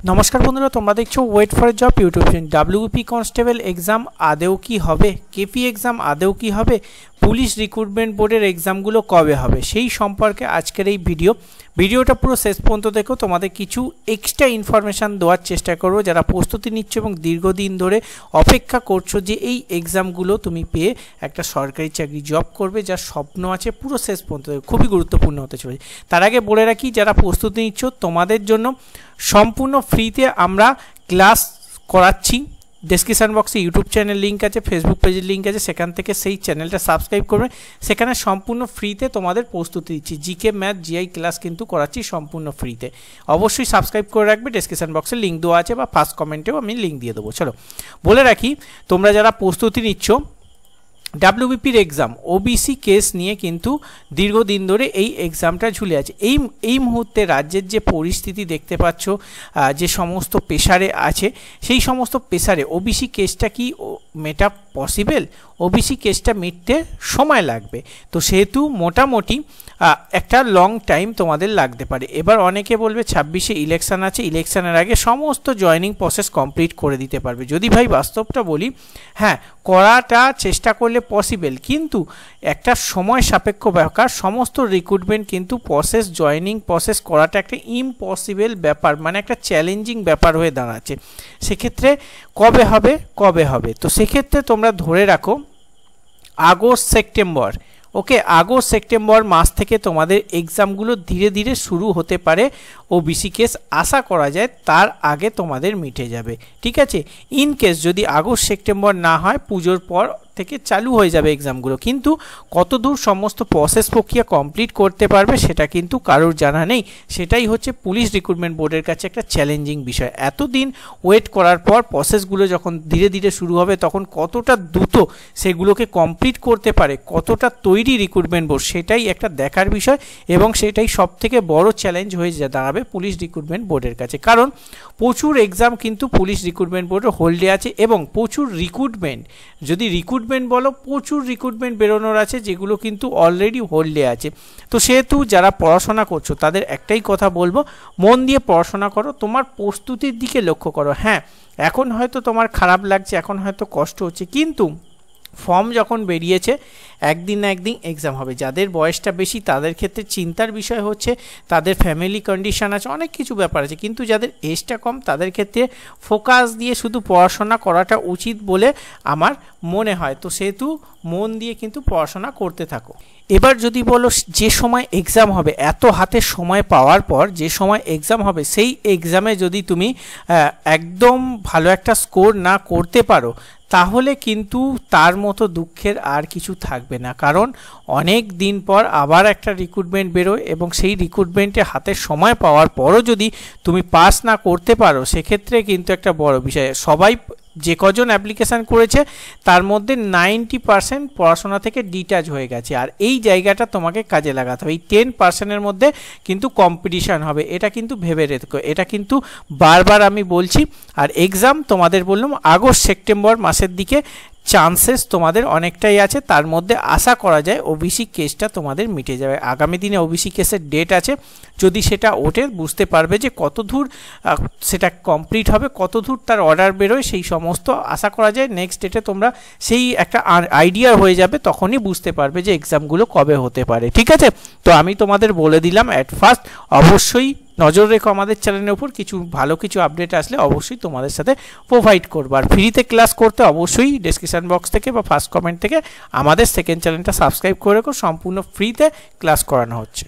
নমস্কার বন্ধুরা, তোমরা দেখছো wait for job YouTube channel. WP constable exam আদেও কি হবে, কেপি এক্সাম আদেও কি হবে, পুলিশ রিক্রুটমেন্ট বোর্ডের এক্সামগুলো কবে হবে, সেই সম্পর্কে আজকের এই ভিডিওটা পুরো শেষ পর্যন্ত দেখো। তোমাদের কিছু এক্সট্রা ইনফরমেশান দেওয়ার চেষ্টা করবো যারা প্রস্তুতি নিচ্ছ এবং দীর্ঘদিন ধরে অপেক্ষা করছো যে এই এক্সামগুলো তুমি পেয়ে একটা সরকারি চাকরি জব করবে, যার স্বপ্ন আছে। পুরো শেষ পর্যন্ত খুবই গুরুত্বপূর্ণ হতে চলেছে। তার আগে বলে রাখি, যারা প্রস্তুতি নিচ্ছ তোমাদের জন্য সম্পূর্ণ ফ্রিতে আমরা ক্লাস করাচ্ছি। ডেসক্রিপশন বক্সে ইউটিউব চ্যানেল লিঙ্ক আছে, ফেসবুক পেজের লিঙ্ক আছে, সেখান থেকে সেই চ্যানেলটা সাবস্ক্রাইব করবে। সেখানে সম্পূর্ণ ফ্রিতে তোমাদের প্রস্তুতি দিচ্ছি, জিকে ম্যাথ জিআই ক্লাস কিন্তু করাচ্ছি সম্পূর্ণ ফ্রিতে। অবশ্যই সাবস্ক্রাইব করে রাখবে, ডেসক্রিপশন বক্সে লিঙ্ক দেওয়া আছে বা ফার্স্ট কমেন্টেও আমি লিঙ্ক দিয়ে দেবো। চলো বলে রাখি, তোমরা যারা প্রস্তুতি নিচ্ছ ডাব্লিউবিপির এক্সাম ওবিসি কেস নিয়ে কিন্তু দীর্ঘদিন ধরে এই এক্সামটা ঝুলে আছে। এই মুহূর্তে রাজ্যের যে পরিস্থিতি দেখতে পাচ্ছ, যে সমস্ত প্রেসারে আছে, সেই সমস্ত প্রেসারে ওবিসি কেসটা কি মেটা পসিবল? ওবিসি কেসটা মিটতে সময় লাগবে, তো সেহেতু মোটামুটি একটা লং টাইম তোমাদের লাগতে পারে। এবার অনেকে বলবে 26-এ ইলেকশান আছে, ইলেকশানের আগে সমস্ত জয়নিং প্রসেস কমপ্লিট করে দিতে পারবে। যদি ভাই বাস্তবটা বলি, হ্যাঁ করাটা চেষ্টা করলে পসিবল, কিন্তু একটা সময় সাপেক্ষ ব্যাপার। সমস্ত রিক্রুটমেন্ট কিন্তু প্রসেস, জয়নিং প্রসেস করাটা একটা ইম্পসিবল ব্যাপার, মানে একটা চ্যালেঞ্জিং ব্যাপার হয়ে দাঁড়াচ্ছে। সেক্ষেত্রে কবে হবে, তো সেক্ষেত্রে তোমরা ধরে রাখো আগস্ট সেপ্টেম্বর। ওকে, আগস্ট সেপ্টেম্বর মাস থেকে তোমাদের এক্সামগুলো ধীরে ধীরে শুরু হতে পারে। ওবিসি কেস আশা করা যায় তার আগে তোমাদের মিটে যাবে, ঠিক আছে। ইন কেস যদি আগস্ট সেপ্টেম্বর না হয়, পুজোর পর থেকে চালু হয়ে যাবে এক্সামগুলো, কিন্তু কতদূর সমস্ত প্রসেস প্রক্রিয়া কমপ্লিট করতে পারবে সেটা কিন্তু কারোর জানা নেই। সেটাই হচ্ছে পুলিশ রিক্রুটমেন্ট বোর্ডের কাছে একটা চ্যালেঞ্জিং বিষয়। এতদিন ওয়েট করার পর প্রসেসগুলো যখন ধীরে ধীরে শুরু হবে, তখন কতটা দ্রুত সেগুলোকে কমপ্লিট করতে পারে, কতটা তৈরি রিক্রুটমেন্ট বোর্ড, সেটাই একটা দেখার বিষয়। এবং সেটাই সবথেকে বড় চ্যালেঞ্জ হয়ে দাঁড়াবে পুলিশ রিক্রুটমেন্ট বোর্ডের কাছে, কারণ প্রচুর এক্সাম কিন্তু পুলিশ রিক্রুটমেন্ট বোর্ডের হোল্ডে আছে। এবং প্রচুর রিক্রুটমেন্ট, যদি রিক্রুটমেন্ট বলো, প্রচুর রিক্রুটমেন্ট বেরোনোর আছে যেগুলো কিন্তু অলরেডি হোল্ডে আছে। তো সেহেতু যারা পড়াশোনা করছো তাদের একটাই কথা বলবো, মন দিয়ে পড়াশোনা করো, তোমার প্রস্তুতির দিকে লক্ষ্য করো। হ্যাঁ, এখন হয়তো তোমার খারাপ লাগছে, এখন হয়তো কষ্ট হচ্ছে, কিন্তু ফর্ম যখন বেরিয়েছে একদিন না একদিন এক্সাম হবে। যাদের বয়সটা বেশি তাদের ক্ষেত্রে চিন্তার বিষয় হচ্ছে তাদের ফ্যামিলি কন্ডিশন আছে, অনেক কিছু ব্যাপার আছে, কিন্তু যাদের এজটা কম তাদের ক্ষেত্রে ফোকাস দিয়ে শুধু পড়াশোনা করাটা উচিত বলে আমার মনে হয়। তো সেহেতু মন দিয়ে কিন্তু পড়াশোনা করতে থাকো। এবার যদি বলো যে সময় এক্সাম হবে, এত হাতে সময় পাওয়ার পর যে সময় এক্সাম হবে, সেই এক্সামে যদি তুমি একদম ভালো একটা স্কোর না করতে পারো, তাহলে কিন্তু তার মতো দুঃখের আর কিছু থাকবে না। কারণ অনেক দিন পর আবার একটা রিক্রুটমেন্ট বেরোয়, এবং সেই রিক্রুটমেন্টে হাতে সময় পাওয়ার পরও যদি তুমি পাস না করতে পারো, সেক্ষেত্রে কিন্তু একটা বড় বিষয়। সবাই যে কজন অ্যাপ্লিকেশান করেছে তার মধ্যে 90% পড়াশোনা থেকে ডিটাচ হয়ে গেছে, আর এই জায়গাটা তোমাকে কাজে লাগাতে হবে। এই 10%-এর মধ্যে কিন্তু কম্পিটিশান হবে, এটা কিন্তু ভেবে রেখো, এটা কিন্তু বারবার আমি বলছি। আর এক্সাম তোমাদের বললাম আগস্ট সেপ্টেম্বর মাসের দিকে চান্সেস তোমাদের অনেকটাই আছে। তার মধ্যে আশা করা যায় ওবিসি কেসটা তোমাদের মিটে যাবে। আগামী দিনে ওবিসি কেসের ডেট আছে, যদি সেটা ওঠে বুঝতে পারবে যে কত দূর সেটা কমপ্লিট হবে, কত দূর তার অর্ডার বেরোয়, সেই সমস্ত আশা করা যায় নেক্সট ডেটে তোমরা সেই একটা আইডিয়া হয়ে যাবে, তখনই বুঝতে পারবে যে এক্সামগুলো কবে হতে পারে, ঠিক আছে। তো আমি তোমাদের বলে দিলাম অ্যাট ফার্স্ট, অবশ্যই নজর রেখো আমাদের চ্যানেলের উপর, ভালো কিছু আপডেট আসলে অবশ্যই তোমাদের সাথে প্রোভাইড করবো। আর ফ্রিতে ক্লাস করতে অবশ্যই ডেসক্রিপশন বক্স থেকে বা ফার্স্ট কমেন্ট থেকে আমাদের সেকেন্ড চ্যানেলটা সাবস্ক্রাইব করে রেখো, সম্পূর্ণ ফ্রিতে ক্লাস করানো হচ্ছে।